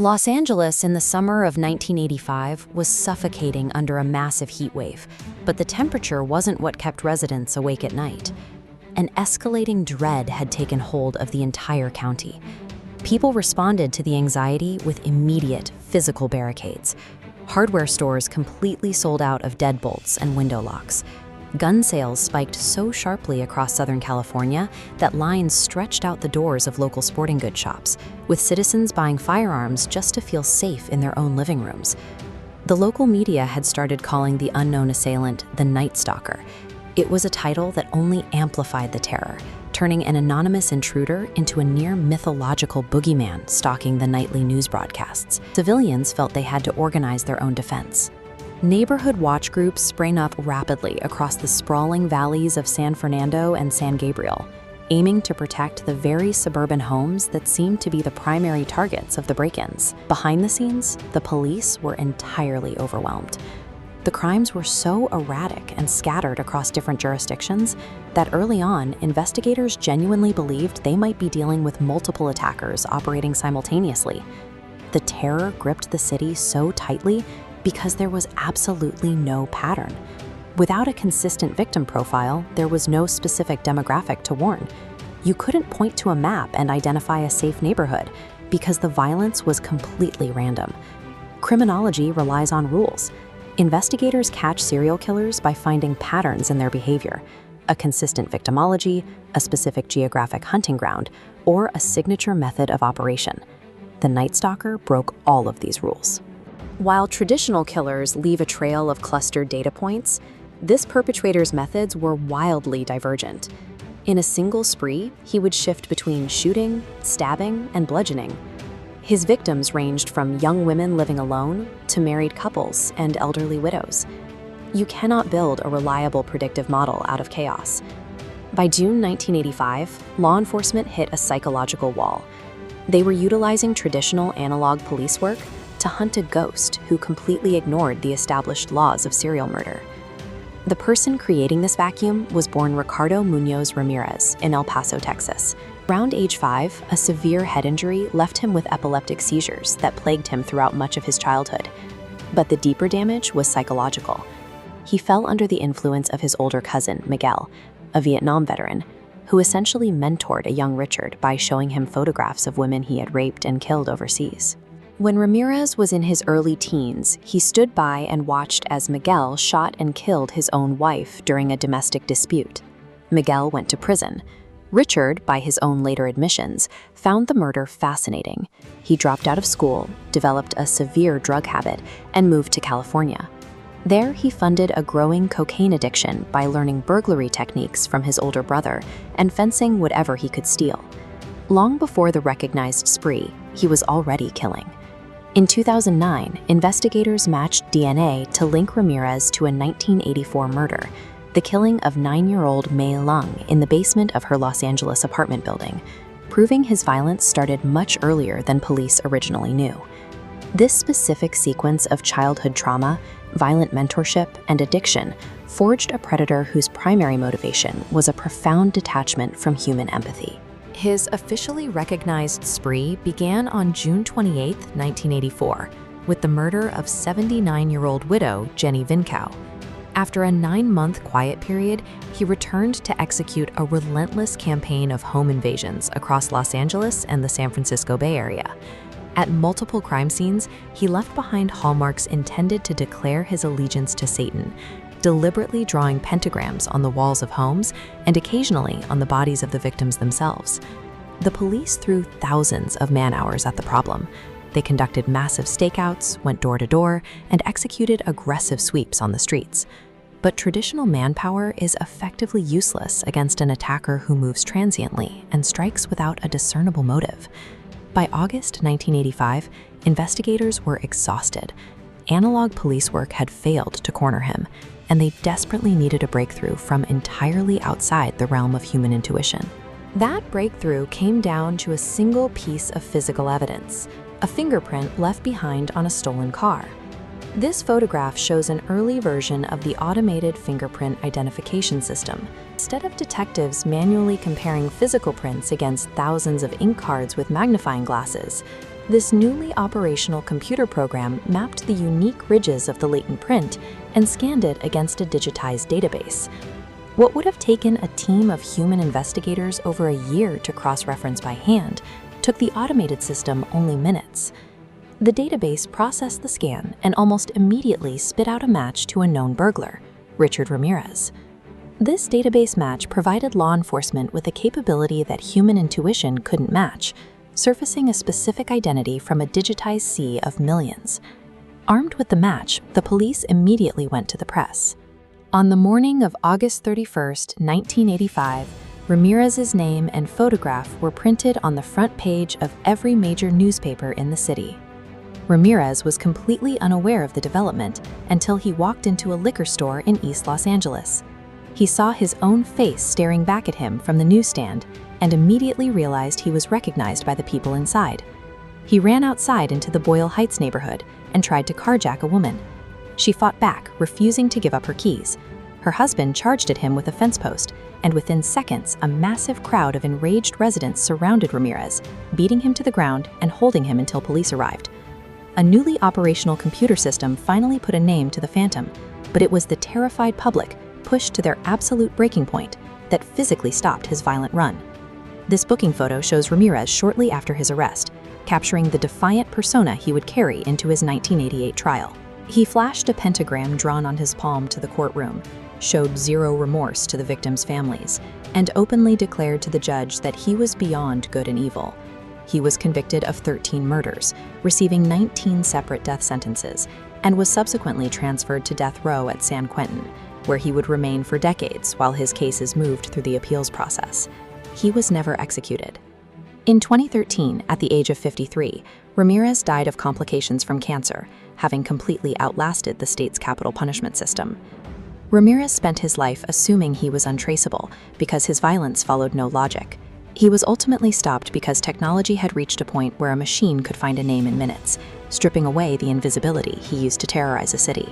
Los Angeles in the summer of 1985 was suffocating under a massive heat wave, but the temperature wasn't what kept residents awake at night. An escalating dread had taken hold of the entire county. People responded to the anxiety with immediate physical barricades. Hardware stores completely sold out of deadbolts and window locks. Gun sales spiked so sharply across Southern California that lines stretched out the doors of local sporting goods shops, with citizens buying firearms just to feel safe in their own living rooms. The local media had started calling the unknown assailant the Night Stalker. It was a title that only amplified the terror, turning an anonymous intruder into a near mythological boogeyman stalking the nightly news broadcasts. Civilians felt they had to organize their own defense. Neighborhood watch groups sprang up rapidly across the sprawling valleys of San Fernando and San Gabriel, aiming to protect the very suburban homes that seemed to be the primary targets of the break-ins. Behind the scenes, the police were entirely overwhelmed. The crimes were so erratic and scattered across different jurisdictions that early on, investigators genuinely believed they might be dealing with multiple attackers operating simultaneously. The terror gripped the city so tightly because there was absolutely no pattern. Without a consistent victim profile, there was no specific demographic to warn. You couldn't point to a map and identify a safe neighborhood because the violence was completely random. Criminology relies on rules. Investigators catch serial killers by finding patterns in their behavior, a consistent victimology, a specific geographic hunting ground, or a signature method of operation. The Night Stalker broke all of these rules. While traditional killers leave a trail of clustered data points, this perpetrator's methods were wildly divergent. In a single spree, he would shift between shooting, stabbing, and bludgeoning. His victims ranged from young women living alone to married couples and elderly widows. You cannot build a reliable predictive model out of chaos. By June 1985, law enforcement hit a psychological wall. They were utilizing traditional analog police work to hunt a ghost who completely ignored the established laws of serial murder. The person creating this vacuum was born Ricardo Munoz Ramirez in El Paso, Texas. Around age 5, a severe head injury left him with epileptic seizures that plagued him throughout much of his childhood. But the deeper damage was psychological. He fell under the influence of his older cousin, Miguel, a Vietnam veteran, who essentially mentored a young Richard by showing him photographs of women he had raped and killed overseas. When Ramirez was in his early teens, he stood by and watched as Miguel shot and killed his own wife during a domestic dispute. Miguel went to prison. Richard, by his own later admissions, found the murder fascinating. He dropped out of school, developed a severe drug habit, and moved to California. There, he funded a growing cocaine addiction by learning burglary techniques from his older brother and fencing whatever he could steal. Long before the recognized spree, he was already killing. In 2009, investigators matched DNA to link Ramirez to a 1984 murder, the killing of 9-year-old Mei Lung in the basement of her Los Angeles apartment building, proving his violence started much earlier than police originally knew. This specific sequence of childhood trauma, violent mentorship, and addiction forged a predator whose primary motivation was a profound detachment from human empathy. His officially recognized spree began on June 28, 1984, with the murder of 79-year-old widow Jenny Vincow. After a 9-month quiet period, he returned to execute a relentless campaign of home invasions across Los Angeles and the San Francisco Bay Area. At multiple crime scenes, he left behind hallmarks intended to declare his allegiance to Satan, deliberately drawing pentagrams on the walls of homes and occasionally on the bodies of the victims themselves. The police threw thousands of man-hours at the problem. They conducted massive stakeouts, went door to door, and executed aggressive sweeps on the streets. But traditional manpower is effectively useless against an attacker who moves transiently and strikes without a discernible motive. By August 1985, investigators were exhausted. Analog police work had failed to corner him, and they desperately needed a breakthrough from entirely outside the realm of human intuition. That breakthrough came down to a single piece of physical evidence, a fingerprint left behind on a stolen car. This photograph shows an early version of the automated fingerprint identification system. Instead of detectives manually comparing physical prints against thousands of ink cards with magnifying glasses, This newly operational computer program mapped the unique ridges of the latent print and scanned it against a digitized database. What would have taken a team of human investigators over a year to cross-reference by hand took the automated system only minutes. The database processed the scan and almost immediately spit out a match to a known burglar, Richard Ramirez. This database match provided law enforcement with a capability that human intuition couldn't match, surfacing a specific identity from a digitized sea of millions. Armed with the match, the police immediately went to the press. On the morning of August 31st, 1985, Ramirez's name and photograph were printed on the front page of every major newspaper in the city. Ramirez was completely unaware of the development until he walked into a liquor store in East Los Angeles. He saw his own face staring back at him from the newsstand and immediately realized he was recognized by the people inside. He ran outside into the Boyle Heights neighborhood and tried to carjack a woman. She fought back, refusing to give up her keys. Her husband charged at him with a fence post, and within seconds, a massive crowd of enraged residents surrounded Ramirez, beating him to the ground and holding him until police arrived. A newly operational computer system finally put a name to the phantom, but it was the terrified public, pushed to their absolute breaking point, that physically stopped his violent run. This booking photo shows Ramirez shortly after his arrest, capturing the defiant persona he would carry into his 1988 trial. He flashed a pentagram drawn on his palm to the courtroom, showed zero remorse to the victims' families, and openly declared to the judge that he was beyond good and evil. He was convicted of 13 murders, receiving 19 separate death sentences, and was subsequently transferred to death row at San Quentin, where he would remain for decades while his cases moved through the appeals process. He was never executed. In 2013, at the age of 53, Ramirez died of complications from cancer, having completely outlasted the state's capital punishment system. Ramirez spent his life assuming he was untraceable because his violence followed no logic. He was ultimately stopped because technology had reached a point where a machine could find a name in minutes, stripping away the invisibility he used to terrorize a city.